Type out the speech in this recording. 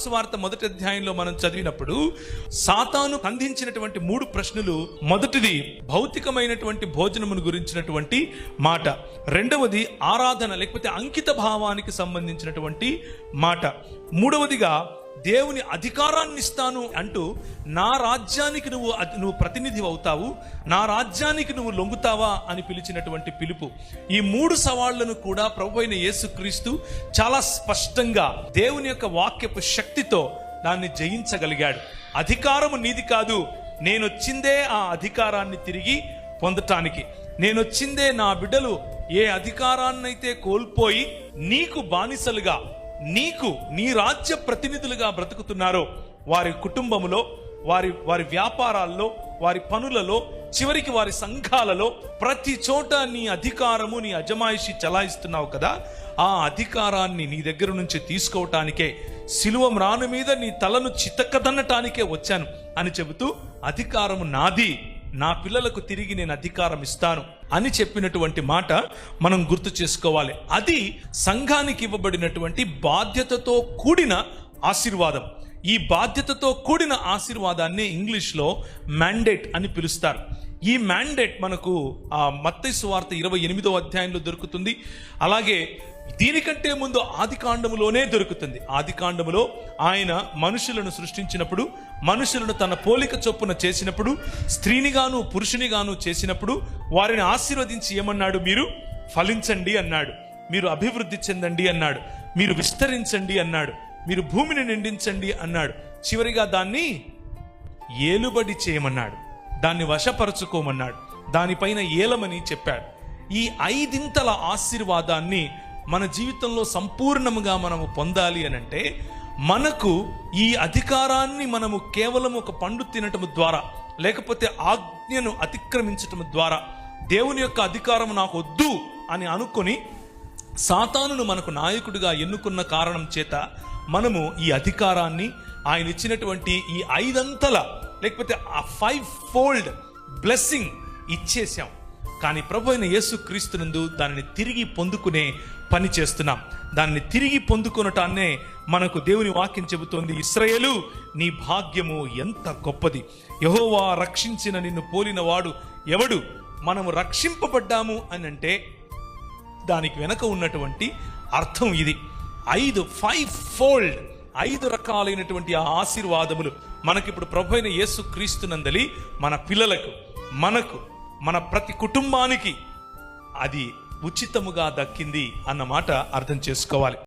సువార్త మొదటి అధ్యాయంలో మనం చదివినప్పుడు సాతాను అందించినటువంటి 3 ప్రశ్నలు. మొదటిది భౌతికమైనటువంటి భోజనమును గురించినటువంటి మాట, రెండవది ఆరాధన లేకపోతే అంకిత భావానికి సంబంధించినటువంటి మాట, మూడవదిగా దేవుని అధికారాన్ని ఇస్తాను అంటూ నా రాజ్యానికి నువ్వు ప్రతినిధి అవుతావు, నా రాజ్యానికి నువ్వు లొంగుతావా అని పిలిచినటువంటి పిలుపు. ఈ 3 సవాళ్లను కూడా ప్రభువైన యేసుక్రీస్తు చాలా స్పష్టంగా దేవుని యొక్క వాక్యపు శక్తితో దాన్ని జయించగలిగాడు. అధికారము నీది కాదు, నేనొచ్చిందే ఆ అధికారాన్ని తిరిగి పొందటానికి. నేనొచ్చిందే నా బిడ్డలు ఏ అధికారాన్నైతే కోల్పోయి నీకు బానిసలుగా, నీకు నీ రాజ్య ప్రతినిధులుగా బ్రతుకుతున్నారో వారి కుటుంబములో, వారి వ్యాపారాల్లో, వారి పనులలో, చివరికి వారి సంఘాలలో, ప్రతి చోట నీ అధికారము, నీ అజమాయిషి చలాయిస్తున్నావు కదా, ఆ అధికారాన్ని నీ దగ్గర నుంచి తీసుకోవటానికే, సిలువ మ్రాను మీద నీ తలను చితకదన్నటానికే వచ్చాను అని చెబుతూ అధికారము నాది, నా పిల్లలకు తిరిగి నేను అధికారం ఇస్తాను అని చెప్పినటువంటి మాట మనం గుర్తు చేసుకోవాలి. అది సంఘానికి ఇవ్వబడినటువంటి బాధ్యతతో కూడిన ఆశీర్వాదం. ఈ బాధ్యతతో కూడిన ఆశీర్వాదాన్ని ఇంగ్లీష్లో మ్యాండేట్ అని పిలుస్తారు. ఈ మ్యాండేట్ మనకు మత్తయి సువార్త 28వ అధ్యాయంలో దొరుకుతుంది. అలాగే దీనికంటే ముందు ఆదికాండములోనే దొరుకుతుంది. ఆదికాండములో ఆయన మనుషులను సృష్టించినప్పుడు, మనుషులను తన పోలిక చొప్పున చేసినప్పుడు, స్త్రీనిగాను పురుషునిగాను చేసినప్పుడు వారిని ఆశీర్వదించి ఏమన్నాడు? మీరు ఫలించండి అన్నాడు, మీరు అభివృద్ధి చెందండి అన్నాడు, మీరు విస్తరించండి అన్నాడు, మీరు భూమిని నిండించండి అన్నాడు. చివరిగా దాన్ని ఏలుబడి చేయమన్నాడు, దాన్ని వశపరచుకోమన్నాడు, దానిపైన ఏలమని చెప్పాడు. ఈ 5 ఆశీర్వాదాన్ని మన జీవితంలో సంపూర్ణముగా మనము పొందాలి అనంటే మనకు ఈ అధికారాన్ని మనము కేవలం ఒక పండు తినటం ద్వారా, లేకపోతే ఆజ్ఞను అతిక్రమించటం ద్వారా, దేవుని యొక్క అధికారం నాకు వద్దు అని అనుకొని సాతానును మనకు నాయకుడిగా ఎన్నుకున్న కారణం చేత మనము ఈ అధికారాన్ని, ఆయన ఇచ్చినటువంటి ఈ 5 లేకపోతే ఆ 5-fold బ్లెస్సింగ్ ఇచ్చేసాం. కానీ ప్రభు అయిన యేసుక్రీస్తునందు దానిని తిరిగి పొందుకునే పని చేస్తున్నాం. దాన్ని తిరిగి పొందుకొనటాన్నే మనకు దేవుని వాక్యం చెబుతోంది. ఇశ్రాయేలు, నీ భాగ్యము ఎంత గొప్పది, యెహోవా రక్షించిన నిన్ను పోలిన వాడు ఎవడు? మనము రక్షింపబడ్డాము అని అంటే దానికి వెనక ఉన్నటువంటి అర్థం ఇది. 5-fold 5 రకాలైనటువంటి ఆ ఆశీర్వాదములు మనకిప్పుడు ప్రభు అయిన యేసుక్రీస్తునందలి మన పిల్లలకు, మనకు, మన ప్రతి కుటుంబానికి అది ఉచితముగా దక్కింది అన్నమాట అర్థం చేసుకోవాలి.